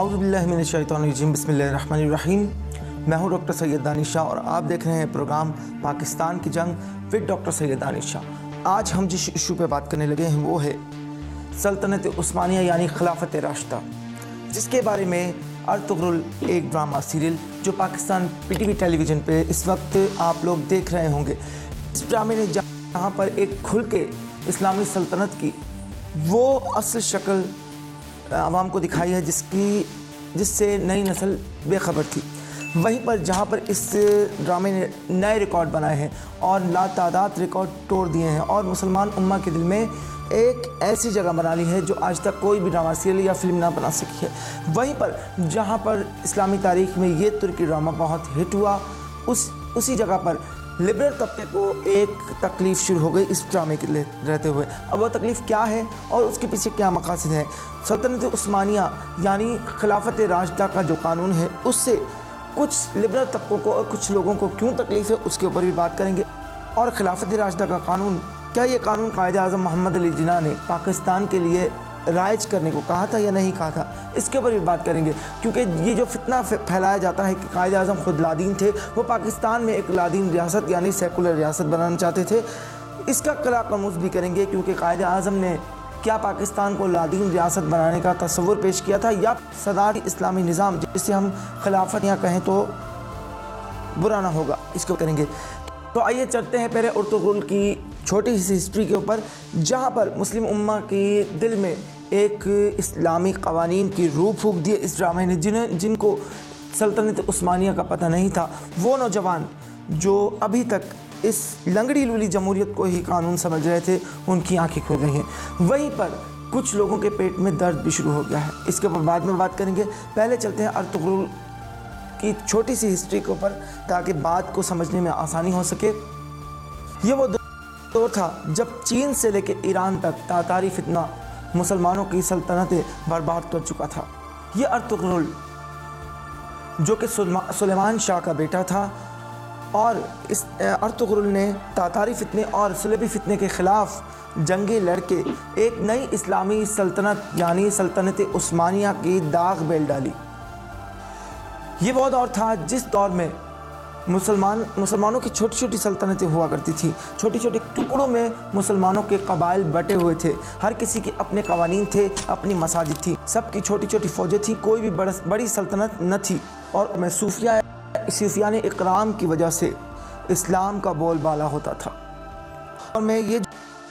औज़ुबिल्लाहिमिनश्शैतानिर्रजीम बिस्मिल्लाहिर्रहमानिर्रहीम। मैं हूँ डॉक्टर सैयद दानिश शाह और आप देख रहे हैं प्रोग्राम पाकिस्तान की जंग विद डॉक्टर सैयद दानिश शाह। आज हम जिस इशू पे बात करने लगे हैं वो है सल्तनत उस्मानिया यानी खिलाफत राशिदा, जिसके बारे में अर्तुगरुल एक ड्रामा सीरियल जो पाकिस्तान पीटीवी टेलीविज़न पे इस वक्त आप लोग देख रहे होंगे। इस ड्रामे ने जहाँ पर एक खुल के इस्लामी सल्तनत की वो असल शक्ल आवाम को दिखाई है जिससे नई नस्ल बेखबर थी, वहीं पर जहाँ पर इस ड्रामे ने नए रिकॉर्ड बनाए हैं और लातादाद रिकॉर्ड तोड़ दिए हैं और मुसलमान उम्मा के दिल में एक ऐसी जगह बना ली है जो आज तक कोई भी ड्रामा सीरियल या फिल्म ना बना सकी है। वहीं पर जहाँ पर इस्लामी तारीख़ में ये तुर्की ड्रामा बहुत हिट हुआ, उसी जगह पर लिबरल तबके को एक तकलीफ़ शुरू हो गई इस ड्रामे के लिए रहते हुए। अब वो तकलीफ़ क्या है और उसके पीछे क्या मकासद है। सल्तनत उस्मानिया यानी खिलाफत राशिदा का जो कानून है उससे कुछ लिबरल तबकों को और कुछ लोगों को क्यों तकलीफ़ है उसके ऊपर भी बात करेंगे। और खिलाफत राशिदा का कानून, क्या ये कानून कायद-ए-आज़म मोहम्मद अली जिन्ना ने पाकिस्तान के लिए राइज करने को कहा था या नहीं कहा था, इसके ऊपर भी बात करेंगे। क्योंकि ये जो फितना फैलाया जाता है कि कायद-ए-आज़म खुद लादीन थे, वो पाकिस्तान में एक लादीन रियासत यानी सेकुलर रियासत बनाना चाहते थे, इसका कला कमूस भी करेंगे। क्योंकि कायद-ए-आज़म ने क्या पाकिस्तान को लादीन रियासत बनाने का तस्वुर पेश किया था या सदारी इस्लामी निज़ाम जिसे हम खिलाफत या कहें तो बुरा ना होगा, इसको करेंगे। तो आइए चलते हैं पहले अर्तुगरुल की छोटी सी हिस्ट्री के ऊपर, जहाँ पर मुस्लिम उम्मा के दिल में एक इस्लामी क़वानीन की रूह फूंक दी इस ड्रामे ने। जिनको सल्तनत उस्मानिया का पता नहीं था, वो नौजवान जो अभी तक इस लंगड़ी लूली जमहूरियत को ही कानून समझ रहे थे, उनकी आंखें खुल गई हैं। वहीं पर कुछ लोगों के पेट में दर्द भी शुरू हो गया है, इसके ऊपर बाद में बात करेंगे। पहले चलते हैं अर्तुगरुल की छोटी सी हिस्ट्री के ऊपर ताकि बात को समझने में आसानी हो सके। ये वो दौर था जब चीन से लेकर ईरान तक तातारी फितना मुसलमानों की सल्तनतें बर्बाद कर चुका था। ये अर्तुगरुल जो कि सुलेमान शाह का बेटा था और इस अर्तुगरुल ने तातारी फितने और सुलेबी फितने के ख़िलाफ़ जंगें लड़के एक नई इस्लामी सल्तनत यानी सल्तनत उस्मानिया की दाग बेल डाली। ये वो दौर था जिस दौर में मुसलमानों की छोटी छोटी सल्तनतें हुआ करती थी। छोटे छोटे टुकड़ों में मुसलमानों के कबाइल बटे हुए थे, हर किसी के अपने कवानीन थे, अपनी मसाजिद थी, सबकी छोटी छोटी फ़ौजें थी, कोई भी बड़ी सल्तनत न थी। और मैं सूफिया ने इकराम की वजह से इस्लाम का बोलबाला होता था। और मैं ये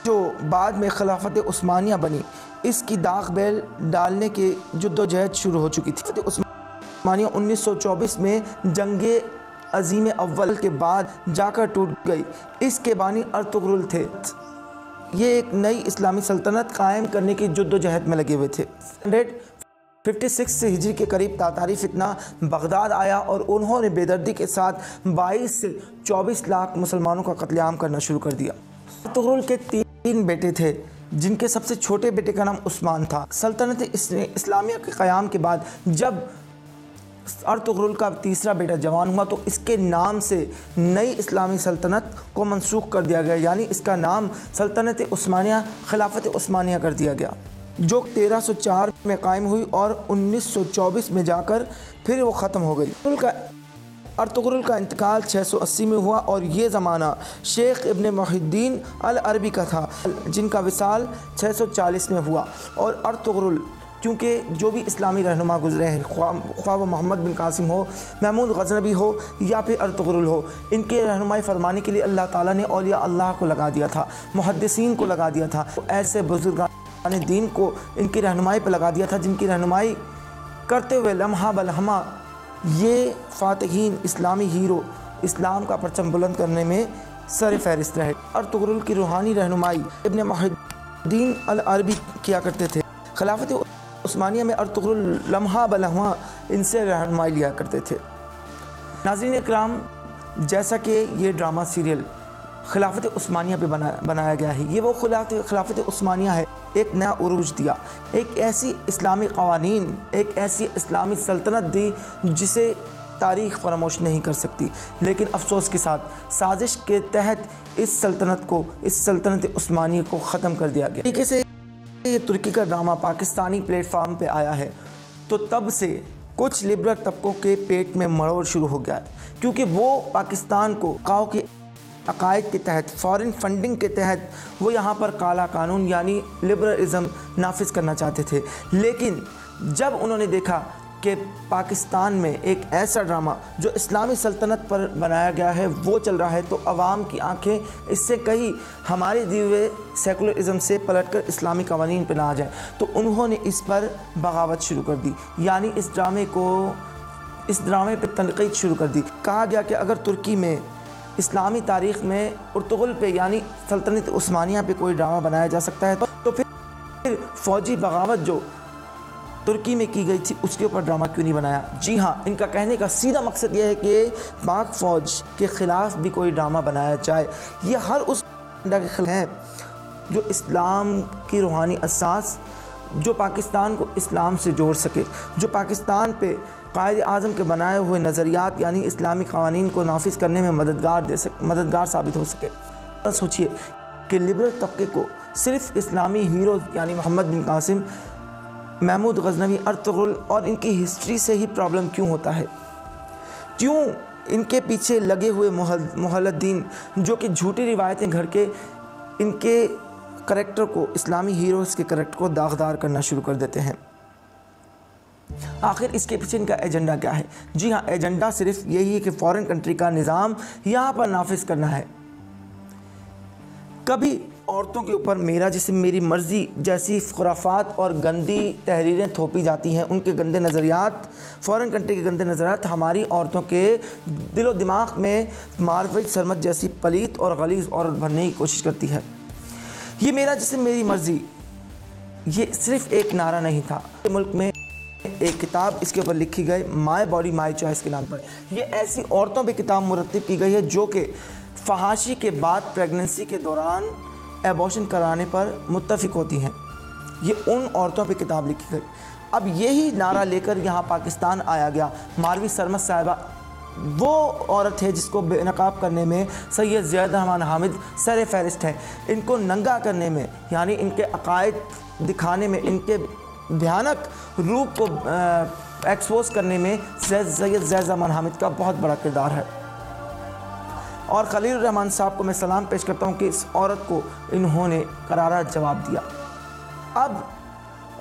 जो बाद में खिलाफत उस्मानिया बनी, इसकी दाग बेल डालने के जद्दोजहद शुरू हो चुकी थी। उस्मानिया 1924 में जंगे अज़ीम अव्वल के बाद जाकर टूट गई। इसके बानी अर्तुगरुल थे। ये एक नई इस्लामी सल्तनत कायम करने की जद्दोजहद में लगे हुए थे। 156 से हिजरी के करीब तातारी फितना बगदाद आया और उन्होंने बेदर्दी के साथ 22 से 24 लाख मुसलमानों का कत्लेआम करना शुरू कर दिया। अर्तुगरुल के 3 बेटे थे, जिनके सबसे छोटे बेटे का नाम उस्मान था। सल्तनत इस्लामिया के क़याम के बाद जब अर्तुगरुल का तीसरा बेटा जवान हुआ तो इसके नाम से नई इस्लामी सल्तनत को मनसूख कर दिया गया, यानी इसका नाम सल्तनत उस्मानिया खिलाफत उस्मानिया कर दिया गया, जो 1304 में कायम हुई और 1924 में जाकर फिर वो ख़त्म हो गई। अर्तुगरुल का इंतकाल 680 में हुआ और ये ज़माना शेख इब्न मुहिद्दीन अल अरबी का था, जिनका विसाल 640 में हुआ। और अर्तुगरुल क्योंकि जो भी इस्लामी रहनुमा गुजरे हैं, ख्वाह वो मोहम्मद बिन कासिम हो, महमूद गज़नबी हो या फिर अर्तुगरुल हो, इनके रहनुमाई फरमाने के लिए अल्लाह ताला ने औलिया अल्लाह को लगा दिया था, मुहद्दिसीन को लगा दिया था, तो ऐसे बुजुर्गान दीन को इनकी रहनुमाई पर लगा दिया था, जिनकी रहनुमाई करते हुए लम्हा बलहमा ये फ़ातिहीन इस्लामी हीरो इस्लाम का परचम बुलंद करने में सर फहरिस्त रहे। अर्तुगरुल की रूहानी रहनुमाई इब्न मुहिद्दीन अल अरबी किया करते थे। खिलाफत उस्मानिया में अर्तुगरुल लम्हा बलम्हा इनसे रहनुमाई लिया करते थे। नाज़रीन इकराम, जैसा कि ये ड्रामा सीरियल खिलाफत उस्मानिया पे बनाया गया है, ये वो खिलाफत उस्मानिया है, एक नया उरूज दिया, एक ऐसी इस्लामी क़वानीन, एक ऐसी इस्लामी सल्तनत दी जिसे तारीख़ फरामोश नहीं कर सकती। लेकिन अफसोस के साथ साजिश के तहत इस सल्तनत उस्मानिया को ख़त्म कर दिया गया। तरीके से ये तुर्की का ड्रामा पाकिस्तानी प्लेटफार्म पे आया है तो तब से कुछ लिबरल तबकों के पेट में मरोड़ शुरू हो गया, क्योंकि वो पाकिस्तान को काओ के अकायद के तहत, फॉरेन फंडिंग के तहत वो यहाँ पर काला कानून यानी लिबरलिज़म नाफिज करना चाहते थे। लेकिन जब उन्होंने देखा कि पाकिस्तान में एक ऐसा ड्रामा जो इस्लामी सल्तनत पर बनाया गया है वो चल रहा है, तो अवाम की आंखें इससे कहीं हमारे दिए हुए सेकुलरिज़म से पलटकर इस्लामी कवानीन पर ना आ जाए, तो उन्होंने इस पर बगावत शुरू कर दी, यानी इस ड्रामे पर तनकीद शुरू कर दी। कहा गया कि अगर तुर्की में इस्लामी तारीख़ में उर्तुगुल पे यानी सल्तनत उस्मानिया पे कोई ड्रामा बनाया जा सकता है तो फिर फ़ौजी बगावत जो तुर्की में की गई थी उसके ऊपर ड्रामा क्यों नहीं बनाया। जी हाँ, इनका कहने का सीधा मकसद यह है कि पाक फ़ौज के ख़िलाफ़ भी कोई ड्रामा बनाया जाए। ये हर उस के खिलाफ है जो इस्लाम की रूहानी असास, जो पाकिस्तान को इस्लाम से जोड़ सके, जो पाकिस्तान पे कायद आज़म के बनाए हुए नज़रियात यानी इस्लामी क़वानीन को नाफिज करने में मददगार साबित हो सके। सोचिए कि लिबरल तबके को सिर्फ़ इस्लामी हीरोज़ यानी मोहम्मद बिन कासिम, महमूद गज़नवी, अर्तुगरुल और इनकी हिस्ट्री से ही प्रॉब्लम क्यों होता है। क्यों इनके पीछे लगे हुए मुहल्लदीन जो कि झूठी रिवायतें घर के इनके करैक्टर को, इस्लामी हीरोज़ के करैक्टर को दागदार करना शुरू कर देते हैं। आखिर इसके पीछे इनका एजेंडा क्या है। जी हाँ, एजेंडा सिर्फ यही है कि फॉरेन कंट्री का निज़ाम यहाँ पर नाफिज करना है। कभी औरतों के ऊपर मेरा जिस्म मेरी मर्ज़ी जैसी खुराफात और गंदी तहरीरें थोपी जाती हैं, उनके गंदे नज़रियात, फ़ॉरेन कंट्री के गंदे नज़रियात हमारी औरतों के दिलो दिमाग में मार्वज सरमत जैसी पलीत और गलीज़ औरत भरने की कोशिश करती है। ये मेरा जिस्म मेरी मर्ज़ी ये सिर्फ़ एक नारा नहीं था। मुल्क में एक किताब इसके ऊपर लिखी गई माय बॉडी माय चॉइस के नाम पर। ये ऐसी औरतों पे किताब मुरत्तिब की गई है जो कि फहाशी के बाद प्रेगनेंसी के दौरान एबॉर्शन कराने पर मुत्तफिक होती हैं। ये उन औरतों पे किताब लिखी गई। अब यही नारा लेकर यहाँ पाकिस्तान आया गया। मारवी सरमत साहिबा वो औरत है जिसको बेनकाब करने में सैयद ज़ियाद रहमान हामिद सर फहरिस्त है। इनको नंगा करने में यानी इनके अकायद दिखाने में, इनके भयानक रूप को एक्सपोज करने में सैयद ज़ियाद रहमान हामिद का बहुत बड़ा किरदार है। और खलील रहमान साहब को मैं सलाम पेश करता हूँ कि इस औरत को इन्होंने करारा जवाब दिया। अब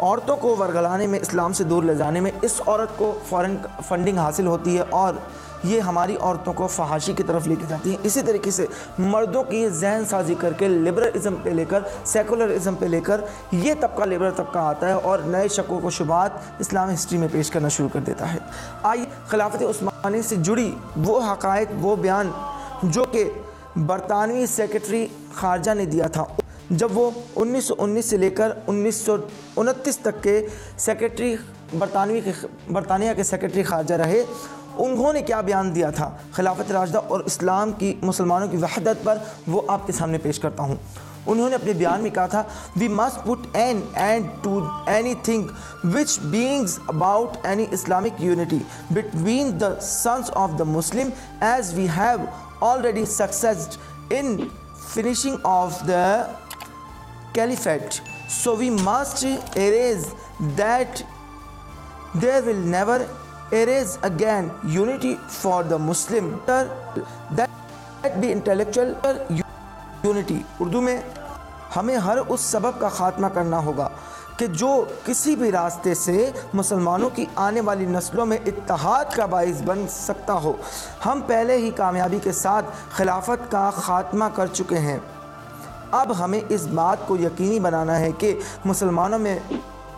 औरतों को वर्गलाने में, इस्लाम से दूर ले जाने में इस औरत को फॉरेन फंडिंग हासिल होती है और ये हमारी औरतों को फहाशी की तरफ लेके जाती है। इसी तरीके से मर्दों की जहन साजी करके लिबरलिज़म पे लेकर, सेकुलरिज़म पे लेकर ये तबका लिबरल तबका आता है और नए शकों को शुबात इस्लामी हिस्ट्री में पेश करना शुरू कर देता है। आइए खिलाफत उस्मानी से जुड़ी वो हक़ाइक़, वो बयान जो कि बरतानवी सेक्रेटरी ख़ारजा ने दिया था जब वो 1919 से लेकर 1929 तक के सेक्रेटरी बरतानिया के सेक्रेटरी ख़ारजा रहे। उन्होंने क्या बयान दिया था खिलाफत राशिदा और इस्लाम की, मुसलमानों की वहदत पर, वो आपके सामने पेश करता हूँ। उन्होंने अपने बयान में कहा था, we must put an end to anything which brings about any Islamic unity between the sons of the Muslim as we have already succeeded in finishing off the caliphate. So we must erase that. There will never erase again unity for the Muslim. That be intellectual unity. Urdu में हमें हर उस सबब का ख़ात्मा करना होगा कि जो किसी भी रास्ते से मुसलमानों की आने वाली नस्लों में इत्तेहाद का बाइस बन सकता हो। हम पहले ही कामयाबी के साथ खिलाफत का ख़ात्मा कर चुके हैं। अब हमें इस बात को यकीनी बनाना है कि मुसलमानों में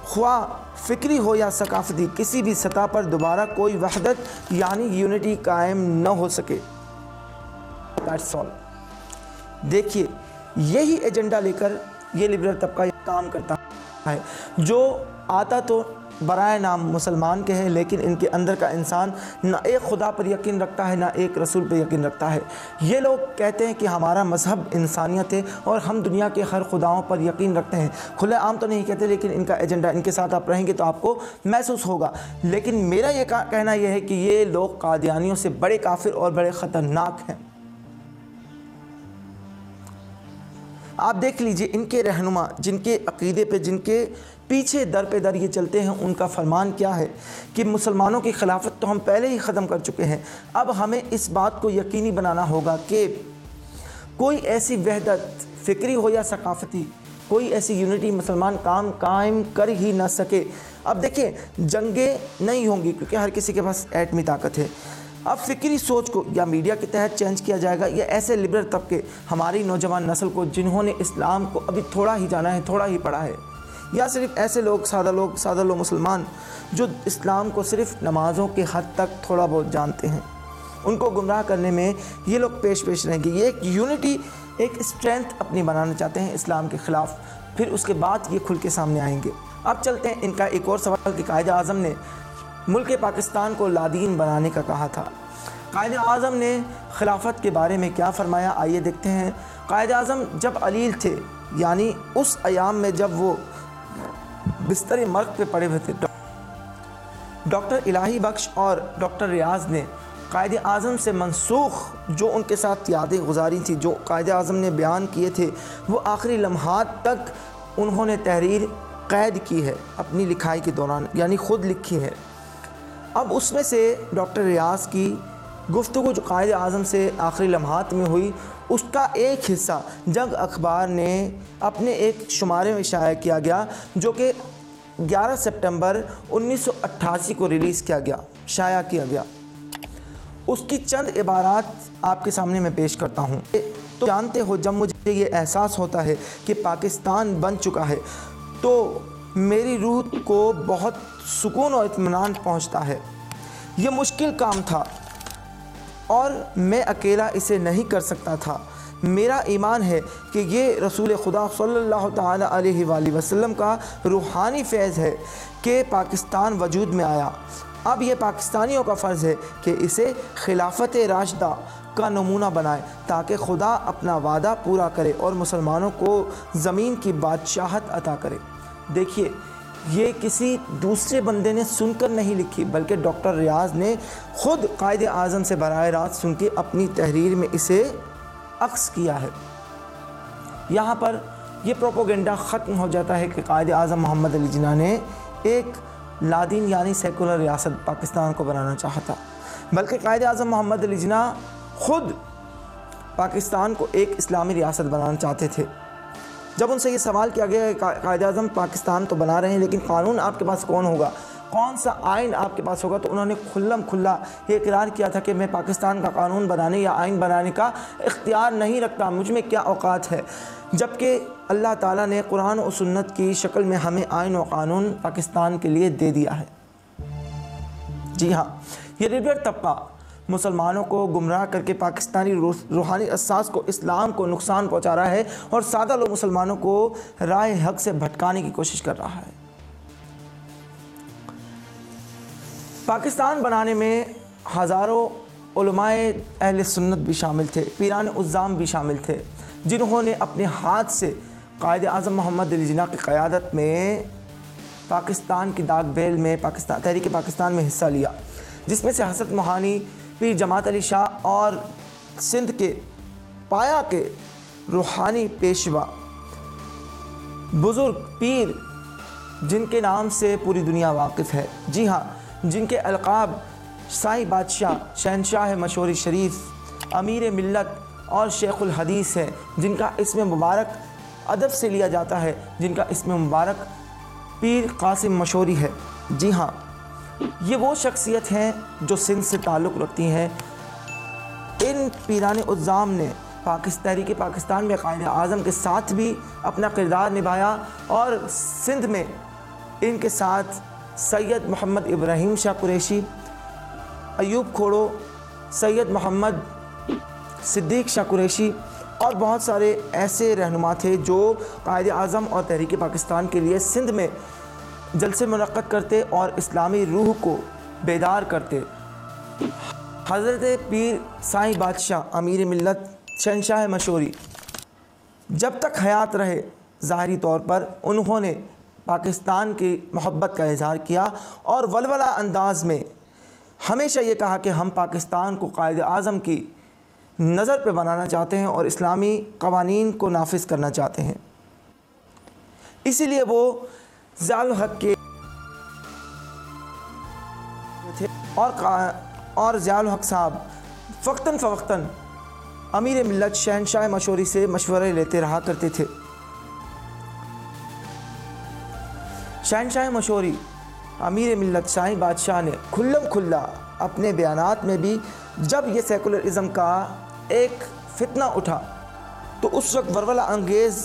ख्वाह फ़िक्री हो या सकाफ़ती किसी भी सतह पर दोबारा कोई वहदत यानी यूनिटी कायम न हो सके। That's all. देखिए, यही एजेंडा लेकर ये लिबरल तबका काम करता है जो आता तो बराए नाम मुसलमान के हैं, लेकिन इनके अंदर का इंसान ना एक खुदा पर यकीन रखता है, ना एक रसूल पर यकीन रखता है। ये लोग कहते हैं कि हमारा मज़हब इंसानियत है और हम दुनिया के हर खुदाओं पर यकीन रखते हैं। खुले आम तो नहीं कहते, लेकिन इनका एजेंडा, इनके साथ आप रहेंगे तो आपको महसूस होगा। लेकिन मेरा ये कहना यह है कि ये लोग कादियानियों से बड़े काफिर और बड़े ख़तरनाक हैं। آپ دیکھ لیجئے ان کے رہنما جن کے عقیدے پہ، جن کے پیچھے در پہ در یہ چلتے ہیں، ان کا فرمان کیا ہے کہ مسلمانوں کی خلافت تو ہم پہلے ہی ختم کر چکے ہیں، اب ہمیں اس بات کو یقینی بنانا ہوگا کہ کوئی ایسی وحدت فکری ہو یا ثقافتی، کوئی ایسی یونٹی مسلمان قائم کر ہی نہ سکے۔ اب دیکھیں جنگیں نہیں ہوں گی کیونکہ ہر کسی کے پاس ایٹمی طاقت ہے۔ اب فکری سوچ کو یا میڈیا کے تحت چینج کیا جائے گا، یا ایسے لبرل طبقے ہماری نوجوان نسل کو جنہوں نے اسلام کو ابھی تھوڑا ہی جانا ہے، تھوڑا ہی پڑھا ہے، یا صرف ایسے سادہ لوگ مسلمان جو اسلام کو صرف نمازوں کے حد تک تھوڑا بہت جانتے ہیں، ان کو گمراہ کرنے میں یہ لوگ پیش رہیں گے۔ یہ ایک یونٹی، ایک اسٹرینتھ اپنی بنانا چاہتے ہیں اسلام کے خلاف، پھر اس کے بعد یہ کھل کے سامنے آئیں گے۔ اب چلتے ہیں ان کا ایک اور سوال کہ قائد اعظم نے ملک پاکستان کو لادین بنانے کا کہا تھا۔ قائد اعظم نے خلافت کے بارے میں کیا فرمایا، آئیے دیکھتے ہیں۔ قائد اعظم جب علیل تھے، یعنی اس ایام میں جب وہ بستر مرگ پہ پڑے ہوئے تھے، ڈاکٹر الہی بخش اور ڈاکٹر ریاض نے قائد اعظم سے منسوخ جو ان کے ساتھ یادیں گزاری تھی، جو قائد اعظم نے بیان کیے تھے، وہ آخری لمحات تک انہوں نے تحریر قید کی ہے اپنی لکھائی کے دوران، یعنی خود لکھی ہے۔ اب اس میں سے ڈاکٹر ریاض کی گفتگو جو قائد اعظم سے آخری لمحات میں ہوئی، اس کا ایک حصہ جنگ اخبار نے اپنے ایک شمارے میں شائع کیا گیا، جو کہ 11 سپٹمبر 1988 کو ریلیز کیا گیا، شائع کیا گیا۔ اس کی چند عبارات آپ کے سامنے میں پیش کرتا ہوں۔ تو جانتے ہو جب مجھے یہ احساس ہوتا ہے کہ پاکستان بن چکا ہے تو میری روح کو بہت سکون اور اطمینان پہنچتا ہے۔ یہ مشکل کام تھا اور میں اکیلا اسے نہیں کر سکتا تھا۔ میرا ایمان ہے کہ یہ رسول خدا صلی اللہ تعالیٰ علیہ وآلہ وسلم کا روحانی فیض ہے کہ پاکستان وجود میں آیا۔ اب یہ پاکستانیوں کا فرض ہے کہ اسے خلافت راشدہ کا نمونہ بنائے تاکہ خدا اپنا وعدہ پورا کرے اور مسلمانوں کو زمین کی بادشاہت عطا کرے۔ دیکھیے یہ کسی دوسرے بندے نے سن کر نہیں لکھی، بلکہ ڈاکٹر ریاض نے خود قائد اعظم سے براہ راست سن کے اپنی تحریر میں اسے عکس کیا ہے۔ یہاں پر یہ پروپوگنڈا ختم ہو جاتا ہے کہ قائد اعظم محمد علی جناح نے ایک لادین یعنی سیکولر ریاست پاکستان کو بنانا چاہا تھا، بلکہ قائد اعظم محمد علی جناح خود پاکستان کو ایک اسلامی ریاست بنانا چاہتے تھے۔ جب ان سے یہ سوال کیا گیا کہ قائد اعظم پاکستان تو بنا رہے ہیں لیکن قانون آپ کے پاس کون ہوگا، کون سا آئین آپ کے پاس ہوگا، تو انہوں نے کھلا یہ اقرار کیا تھا کہ میں پاکستان کا قانون بنانے یا آئین بنانے کا اختیار نہیں رکھتا، مجھ میں کیا اوقات ہے، جبکہ اللہ تعالیٰ نے قرآن و سنت کی شکل میں ہمیں آئین و قانون پاکستان کے لیے دے دیا ہے۔ جی ہاں، یہ لبرل طبقہ مسلمانوں کو گمراہ کر کے پاکستانی روحانی اساس کو، اسلام کو نقصان پہنچا رہا ہے اور سادہ لوگ مسلمانوں کو راہ حق سے بھٹکانے کی کوشش کر رہا ہے۔ پاکستان بنانے میں ہزاروں علماء اہل سنت بھی شامل تھے، پیران عظام بھی شامل تھے، جنہوں نے اپنے ہاتھ سے قائد اعظم محمد علی جناح کی قیادت میں پاکستان کی داغ بیل میں تحریک پاکستان میں حصہ لیا، جس میں سے حضرت موہانی، پیر جماعت علی شاہ اور سندھ کے پایا کے روحانی پیشوا بزرگ پیر جن کے نام سے پوری دنیا واقف ہے، جی ہاں، جن کے القاب سائیں بادشاہ، شہنشاہ مشوری شریف، امیر ملت اور شیخ الحدیث ہے، جن کا اسم مبارک ادب سے لیا جاتا ہے، جن کا اسم مبارک پیر قاسم مشوری ہے۔ جی ہاں، یہ وہ شخصیت ہیں جو سندھ سے تعلق رکھتی ہیں۔ ان پیران عظام نے تحریک پاکستان میں قائد اعظم کے ساتھ بھی اپنا کردار نبھایا، اور سندھ میں ان کے ساتھ سید محمد ابراہیم شاہ قریشی، ایوب کھوڑو، سید محمد صدیق شاہ قریشی اور بہت سارے ایسے رہنما تھے جو قائد اعظم اور تحریک پاکستان کے لیے سندھ میں جلسے منعقد کرتے اور اسلامی روح کو بیدار کرتے۔ حضرت پیر سائیں بادشاہ، امیر ملت، شہنشاہ مشوری جب تک حیات رہے ظاہری طور پر انہوں نے پاکستان کی محبت کا اظہار کیا اور ولولہ انداز میں ہمیشہ یہ کہا کہ ہم پاکستان کو قائد اعظم کی نظر پہ بنانا چاہتے ہیں اور اسلامی قوانین کو نافذ کرنا چاہتے ہیں۔ اسی لیے وہ ضیاء الحق کے تھے اور ضیاء الحق صاحب وقتاً فوقتاً امیر ملت شہنشاہ مشوری سے مشورے لیتے رہا کرتے تھے۔ شہنشاہ مشوری امیر ملت شاہی بادشاہ نے کھلم کھلا اپنے بیانات میں بھی جب یہ سیکولرزم کا ایک فتنہ اٹھا تو اس وقت ولولہ انگیز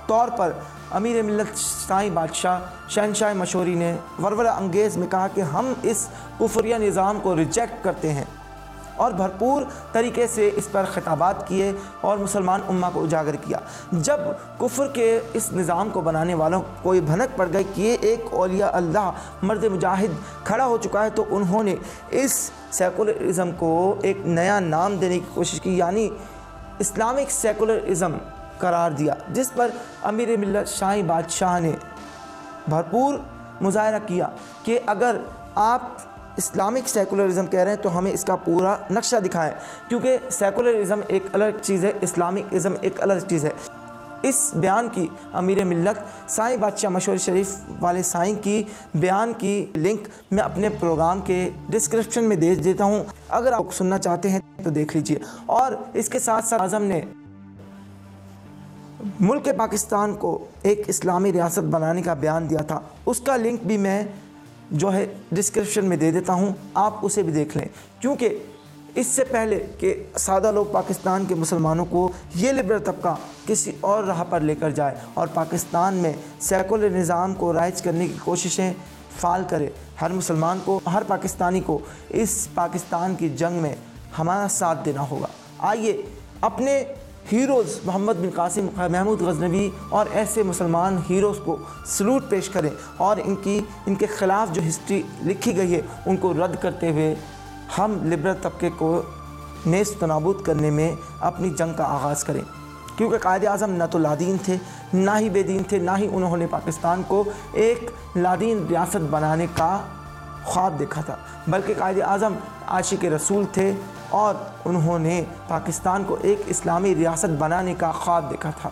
طور پر امیر ملت شاہی بادشاہ شہنشاہ مشوری نے ولولہ انگیز میں کہا کہ ہم اس کفریہ نظام کو ریجیکٹ کرتے ہیں، اور بھرپور طریقے سے اس پر خطابات کیے اور مسلمان امہ کو اجاگر کیا۔ جب کفر کے اس نظام کو بنانے والوں کو یہ بھنک پڑ گئی کہ یہ ایک اولیاء اللہ مرد مجاہد کھڑا ہو چکا ہے، تو انہوں نے اس سیکولرزم کو ایک نیا نام دینے کی کوشش کی، یعنی اسلامک سیکولرزم قرار دیا، جس پر امیر ملت شاہی بادشاہ نے بھرپور مظاہرہ کیا کہ اگر آپ اسلامک سیکولرزم کہہ رہے ہیں تو ہمیں اس کا پورا نقشہ دکھائیں، کیونکہ سیکولرزم ایک الگ چیز ہے، اسلامک ازم ایک الگ چیز ہے۔ اس بیان کی امیر ملت سائیں بادشاہ مشوری شریف والے سائیں کی بیان کی لنک میں اپنے پروگرام کے ڈسکرپشن میں دے دیتا ہوں، اگر آپ سننا چاہتے ہیں تو دیکھ لیجئے۔ اور اس کے ساتھ ساتھ اعظم نے ملک پاکستان کو ایک اسلامی ریاست بنانے کا بیان دیا تھا، اس کا لنک بھی میں جو ہے ڈسکرپشن میں دے دیتا ہوں، آپ اسے بھی دیکھ لیں، کیونکہ اس سے پہلے کہ سادہ لوگ پاکستان کے مسلمانوں کو یہ لبرل طبقہ کسی اور راہ پر لے کر جائے اور پاکستان میں سیکولر نظام کو رائج کرنے کی کوششیں فعال کرے، ہر مسلمان کو، ہر پاکستانی کو اس پاکستان کی جنگ میں ہمارا ساتھ دینا ہوگا۔ آئیے اپنے ہیروز محمد بن قاسم محمود غزنوی اور ایسے مسلمان ہیروز کو سلوٹ پیش کریں اور ان کے خلاف جو ہسٹری لکھی گئی ہے ان کو رد کرتے ہوئے ہم لبرل طبقے کو نیست و نابود کرنے میں اپنی جنگ کا آغاز کریں، کیونکہ قائد اعظم نہ تو لادین تھے، نہ ہی بے دین تھے، نہ ہی انہوں نے پاکستان کو ایک لادین ریاست بنانے کا خواب دیکھا تھا، بلکہ قائد اعظم عاشق رسول تھے اور انہوں نے پاکستان کو ایک اسلامی ریاست بنانے کا خواب دیکھا تھا۔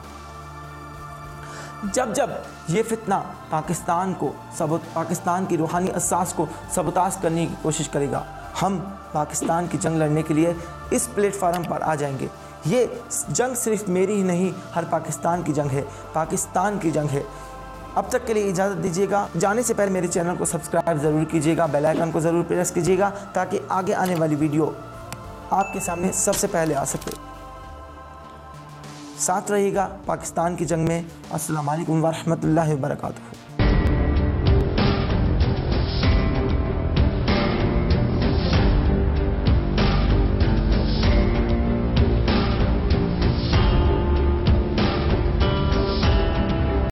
جب جب یہ فتنہ پاکستان کی روحانی اساس کو سبوتاژ کرنے کی کوشش کرے گا، ہم پاکستان کی جنگ لڑنے کے لیے اس پلیٹ فارم پر آ جائیں گے۔ یہ جنگ صرف میری ہی نہیں، ہر پاکستان کی جنگ ہے، پاکستان کی جنگ ہے۔ اب تک کے لیے اجازت دیجیے گا، جانے سے پہلے میرے چینل کو سبسکرائب ضرور کیجیے گا، بیل آئیکن کو ضرور پریس کیجیے گا تاکہ آگے آنے والی ویڈیو آپ کے سامنے سب سے پہلے آ سکے۔ ساتھ رہیے گا پاکستان کی جنگ میں۔ السلام علیکم ورحمۃ اللہ وبرکاتہ۔